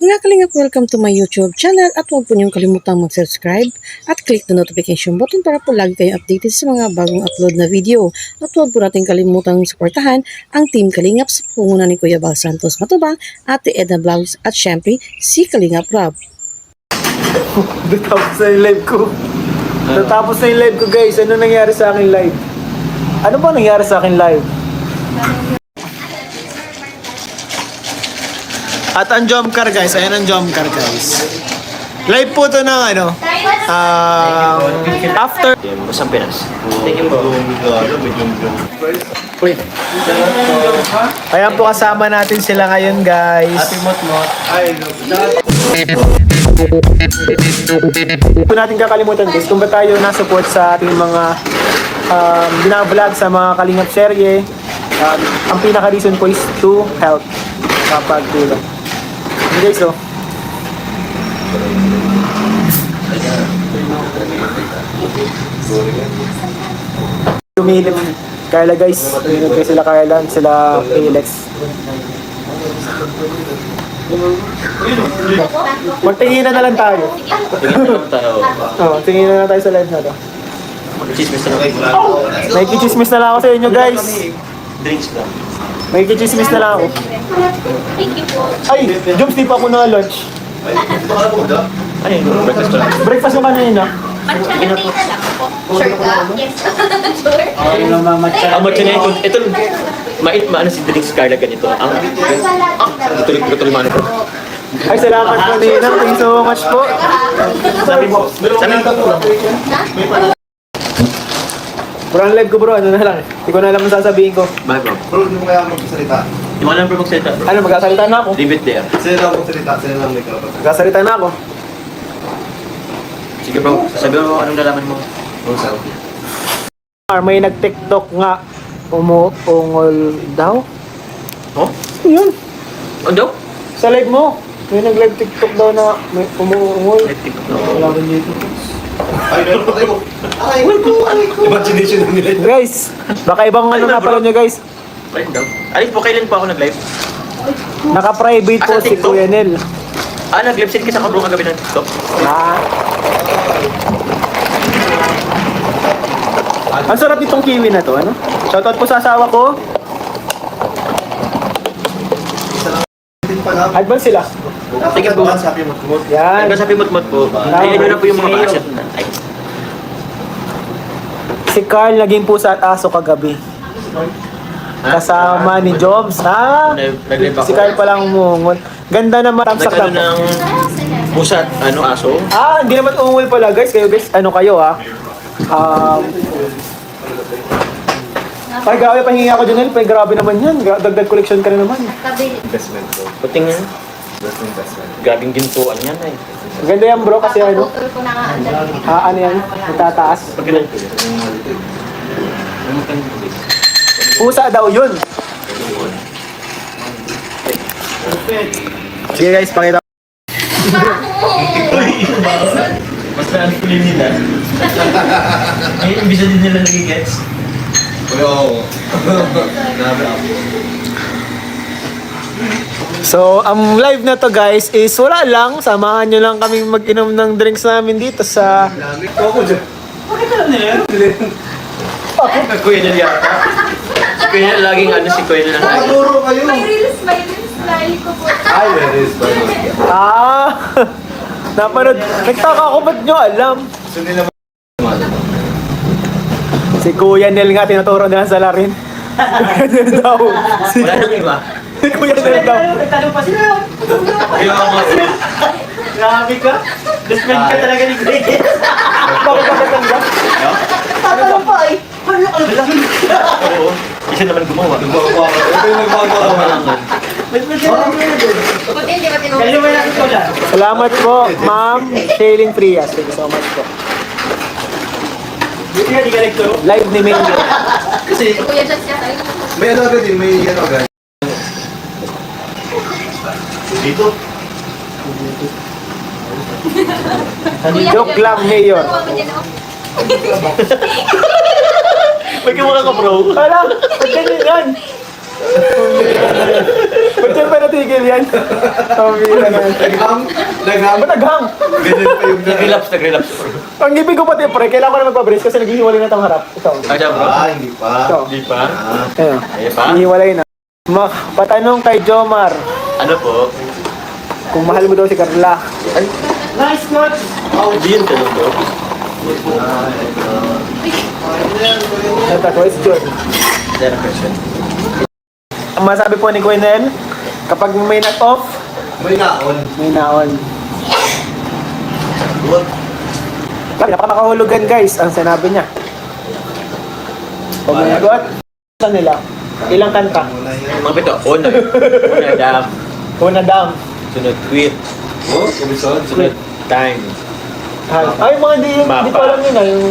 Mga kalingap, welcome to my YouTube channel at huwag po niyong kalimutang mag-subscribe at click the notification button para po lagi kayong updated sa mga bagong upload na video. At huwag po natin kalimutang suportahan ang Team Kalingap sa pangunguna ni Kuya Bal Santos Matubang, Ate Edna Vlogs at syempre si Kalingap Rob. Natapos na yung live ko. Natapos na yung live ko, guys. Ano nangyari sa akin live? Ano ba nangyari sa akin live? At ang jump car, guys. Ayan ang jump car, guys. Live po to ng ano. After. Sa Pinas. Thank you po. Ayan po, kasama natin sila ngayon, guys. Happy Mot-Mot. Hindi po natin kakalimutan, guys, kung ba tayo nasupport sa ating mga binablog sa mga Kalingap serye. Ang pinaka-reason po is to help kapag tulong. Okay, guys, so tumilip Carla, guys. Tumilip kayo sila Carla, sila Alex. Magtinginan na lang tayo. Tingin na lang tayo sa live na to. Chismis na lang. May kichismis na lang ako sa inyo, guys. Drinks lang. May kichismis na lang ako. Ay, Jobs, di pa ako na lunch. Ano yun? Breakfast lang. Breakfast mo kanina. Matcha na lang po. Sure ka? Yes. Sure. Ang matcha na yun. Ito, maano si drinks Carla ganito. Tuloy-tuloy ko. Ay, salamat po, Nina. Thank you so much po. Sabi mo. Bro, ang live ko, bro. Ano na lang. Hindi ko na alam ang sasabihin ko. Bakit bro? Bro, hindi mo kaya magsalita. Hindi mo alam bro magsalita bro. Ano, magsasalita na ako. Leave it there. Sila lang magsalita, sila lang may kalaban. Magsasalita na ako. Sige bro, sabi mo anong lalaman mo. May nag-tiktok nga. Umuungol daw. Oh? Ano yun? Ano daw? Sa live mo. May nag-live tiktok daw na may umuungol. Wala ba dito? Ay, meron pa kayo. Ay, ko. Imagination ng nila. Guys, baka ibang ano na pala nyo, guys. Ayun daw. Alis po, kailan po ako nag-live? Naka-private po Sa si TikTok? Kuya Nel. Nag-live send ka sa kabro kagabi ng TikTok. Ang sarap nitong kiwi na to, ano? Shoutout po sa asawa ko. Advance sila. Sige po. Sabi mo, tumot. Yan. Hanggang sabi mot-mot po. Ayan nyo na po yung mga pa-asset na. Ay. Si Carl naging pusa at aso kagabi. Kasama ni Jobs. Nag-live ako. Si Carl palang umungol. Ganda naman. Tamsak Nagkano lang. ng pusat, aso. Hindi naman umungol pala, guys. Kayo, guys. Ano kayo, ha? Ay, grabe, pahingi ako dyan, Ay, grabe naman yan. Dagdag collection ka na naman. Investment, bro. Puting nga. Investment. Gabing gintuan yan ay. Ganda yan, bro, kasi ano? Putol ko na nga. Ano yan? Nagtataas. Pag ganun. Pusa daw yun. Sige, guys, pakita. Mas na-unfulin nila. Ay, imbisa din nila nagigets. Oo. Grabe ako. So, ang live na to, guys, is wala lang. Samahan nyo lang kaming mag-inom ng drinks namin dito sa... Ako dyan. Kuya na yata. Si Kuya na laging si Kuya na lang. Nakaturo kayo. May reels style ko po. Ay, there is. Napanood. Nagtaka ako, ba't nyo alam? So, nila Si Kuya Nel nga, tinuturo nila sa larin. Kuya Nel daw. Wala nang iba. Si Kuya Nel daw. Kaya ako nga. Grabe ka. Best friend ka talaga ni Kuya. Bakit ka matanda? Oo. Isa naman gumawa. Ito yung nagmagawa lang. Buti hindi ba tinulog? Salamat po, Ma'am Shailene Frias. Thank you so much po. Live ni Mingo. Kasi Kuya Jess niya tayo. May ano agad din, may ano agad. dito. Joke lang, Mayor. May kumaka ka bro. Wala, ba't ganyan yan? Ba't Diyan pa natigil yan. Pambira na. Naghang. Ba't naghang? Ganyan pa yung Nag-relapse. Ang ibig ko pati pre, kailangan ko na magpa-brace kasi naghihiwalay na itong harap. Ito. Ah, siya bro? hindi pa. Ito. Hindi pa? Ayun. Ayun pa? Naghihiwalay na. Patanong kay Jomar Ano po? kung mahal mo daw si Carla. Nice coach! Hindi yun tanong bro. Ito, question. There question. Ang masabi po ni Quinel, kapag may knock-off, May naon. may naon. What? Napamakahulugan guys, ang sinabi niya. Pag may nagot, saan nila? Ilang kanta? Mga pito, una. Una dam. Una dam. Sunod quit. Oh, kumisyon. Sunod time. Ay, mga di ko alam yun ah, yung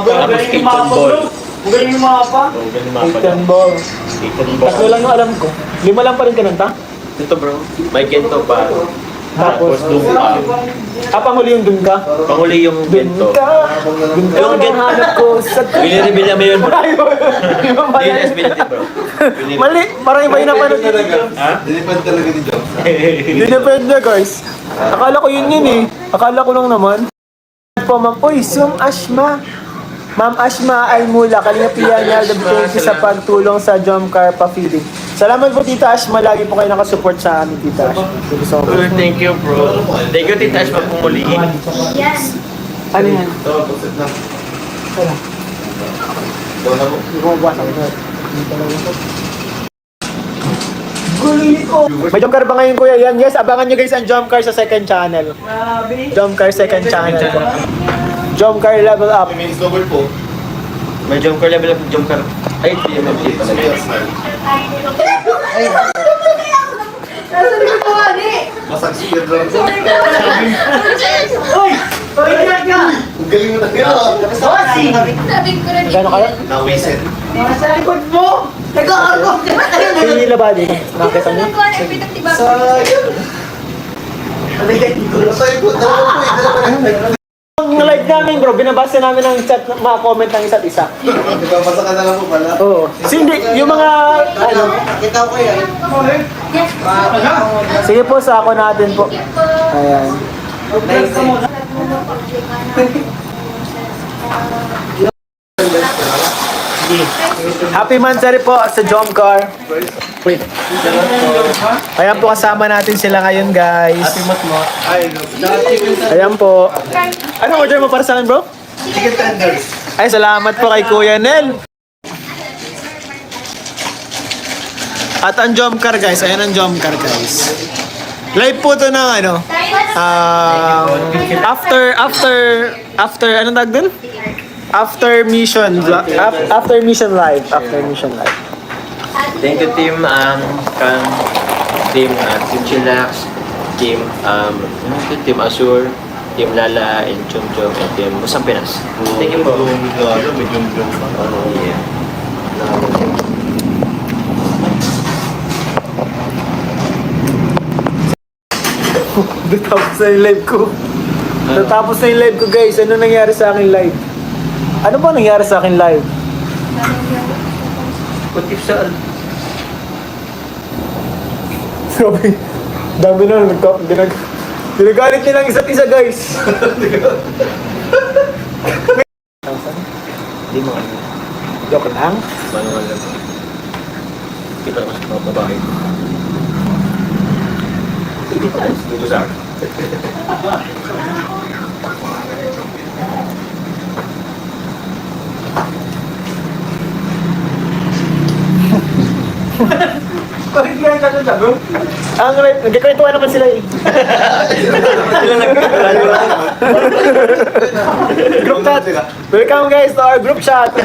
Tapos kitchen ball. Magaling yung mapa. Oh, ganun yung mapa. Kitchen ball. Kitchen ball. Tatlo lang yung alam ko. 5 lang pa rin kinanta. Ito bro, may gento pa. Tapos, Tapos dumpa. panghuli yung dun ka. Panguli yung gento. Dun ka Yung ang hanap ko sa... Bili-reveal namin yun bro. Ayun. Yung pala. DNS biniti bro. Bili- Mali, parang iba yung napanood Talaga. Ha? Dinipad talaga ni John. Hindi depende guys. Akala ko yun eh. Akala ko lang naman. Po ma'am, uy, Sum Ashma. Ma'am Ashma ay mula Kalinga Pianal. Thank you sa pagtulong sa Jomcar pa-feeding. Salamat po Tita Ashma. Lagi po kayo nakasupport sa amin Tita Ashma. Thank you so much. Thank you bro. Thank you Tita Ashma pumuli. Yan. Ano yan? Ito, pagsit na. Wala. Ito na mo. Hindi ko mabasa ko. May Jomcar ba ngayon kuya? Yan guys, abangan nyo guys ang Jomcar sa second channel. Jomcar second channel po. Jomcar level up. May discover po. May jump car level up, jump car. Ay, hindi naman hindi pala. Masag speed run. Uy! Uy, ka! Ang galing mo na gano'n. Sabi ko rin. Gano'n kaya? Nawisit. Nasa likod mo! Nag-aargok ka ba tayo? Hindi nila ba din? Nakita niyo? Sayang. Masay po. Dalawa po eh. Dalawa na. Ang live namin bro, binabasa namin ang chat, mga comment ng isa't isa. Basta ka na lang po pala. Oo. So, hindi, yung mga, ano, Kita ko yan. sige po, sa ako natin po. Ayan. Happy Mansari po sa Jomcar. Wait. Ayan po, kasama natin sila ngayon guys. Ay, Ayan po. Ano order mo para sa akin bro? chicken tenders. Ay, salamat po kay Kuya Nel. At ang Jomcar guys, ayan ang Jomcar guys. Live po to ng ano, after, anong tag dun? After mission live. After mission live. Thank you team team Chillax, team team Azure, team Lala and Chum Chum and team Musang Pinas. Thank you po. May jum-jum pa. Yeah. Natapos na yung live ko. Natapos na yung live ko guys. Ano nangyari sa akin live? Ano ba nangyari sa akin live? What if saan? Grabe. Dami na. Ginagalit nilang isa't isa guys. Hindi mo ano. Joke lang. Manual lang. Hindi pa naman sa mga babae. Dito sa akin. Bakit kaya ka sa bro? Ang live, nagkakwentuhan naman sila eh. Group chat. Welcome guys to our group chat. 2,000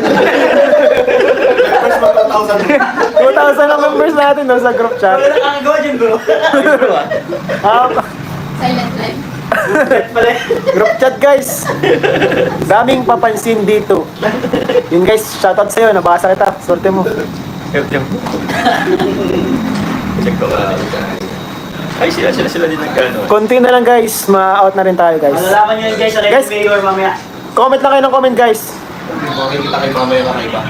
ang members natin no, sa group chat. Ang gawa dyan bro. Silent live. Group chat guys. Daming papansin dito. Yun guys, shoutout sa'yo. Nabasa kita. Sorte mo. Check ko ka. Ay, sila din nagkano. Konti na lang guys. Ma-out na rin tayo guys. Malalaman nyo yun guys sa Guys, Red Mayor mamaya. comment lang kayo ng comment guys. Makikita kayo mamaya mga iba.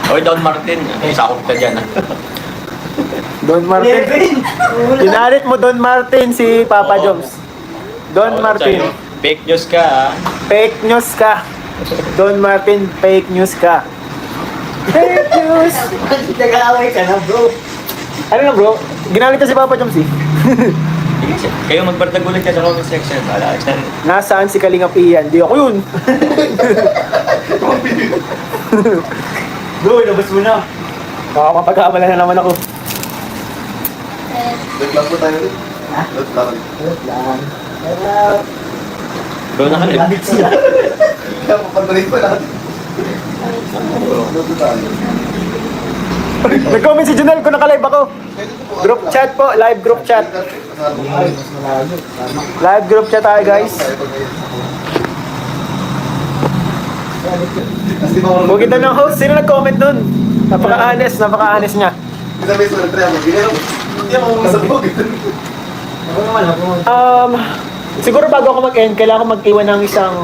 Oy, Don Martin. Sakop ka dyan. Don Martin. Kinalit mo Don Martin si Papa Joms. Don Martin. Fake news ka, ah. Fake news ka. Don Martin, fake news ka. Fake news. Nag-aaway ka na, bro. Ano na bro? Ginalit ka si Papa Joms eh. Kayo magbardagulit ka sa comment section. Wala, Nasaan si Kalingap Ian? Di ako yun. Bro, ilabas mo na. Baka mapag-aamala na naman ako. Nag-vlog po tayo ulit. Ha? Nag-vlog ulit. Bro, nakalip. Kaya papandarin pa natin. Nag-vlog tayo. Nag-comment si Junel kung naka-live ako. Group chat po, live group chat. Live group chat tayo guys. Huwag kita ng host. Sino nag-comment nun? Napaka-honest niya. Sabi sa nag-try ako. Hindi ako masabog. Siguro bago ako mag-end, kailangan ko mag-iwan ng isang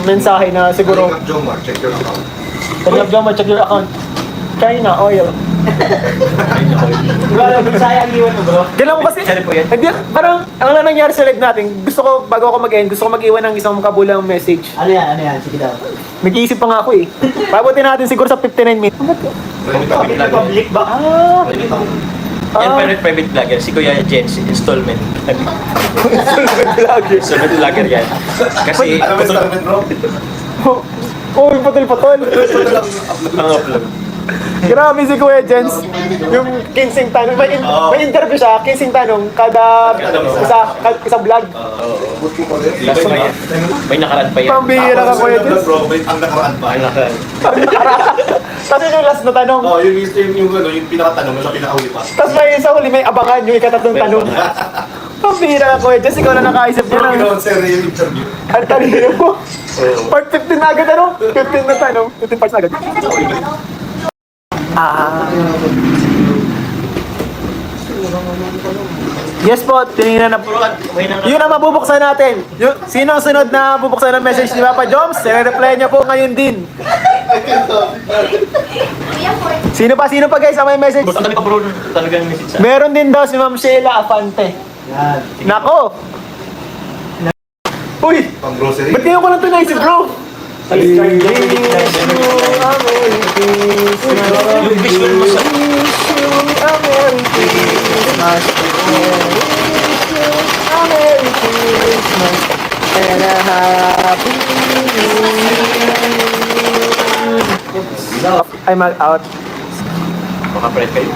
mensahe na siguro Jomar, check your account. Kalingap Jomar, check your account. China oil. Wala, sayang iwan mo, bro. Ganun kasi, Sorry po yan. hindi, parang, ang nangyari sa live natin, gusto ko, bago ako mag-end, gusto ko mag-iwan ng isang kabulang message. Ano yan? Sige daw. Nag-iisip pa nga ako eh. Pabutin natin siguro sa 59 minutes. Public ba? Yan private vlogger. Si Kuya Jens, installment. Vlogger. Installment vlogger yan. Kasi, Ano ba sa bro? Oh, yung patol-patol. ang upload. Grabe si Kuya Jens. Yung 15 tanong. May interview siya, 15 tanong. Kada isang vlog. May nakaraan pa yan. Pambihira ka Kuya Jens. Bro, may ang nakaraan pa. May nakaraan. Tapos yung last na tanong. Oh, yung pinakatanong, yung pinakahuli pa. Tapos may sa huli, may abangan yung ikatatlong tanong. Pambihira ka Kuya Jens. Ikaw na nakaisip niya Bro, ng... ginawa sir yung interview. Ang talino mo. Part 15 na agad ano? 15 na tanong. 15 parts na agad. Yes po, tinignan na po. Yun ang mabubuksan natin. Sino ang sunod na bubuksan ng message ni Papa Joms? I-reply niya po ngayon din. Sino pa guys ang may message? Basta kami pa bro, talagang message sa... Meron din daw si Ma'am Sheila Afante. Nako! Uy! Pang grocery. Ba't ngayon ko lang ito naisip bro? Yung visual mo sa... I'm out. Makapalit kayo.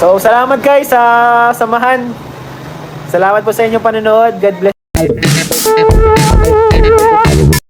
So, salamat guys sa samahan. Salamat po sa inyong panonood. God bless.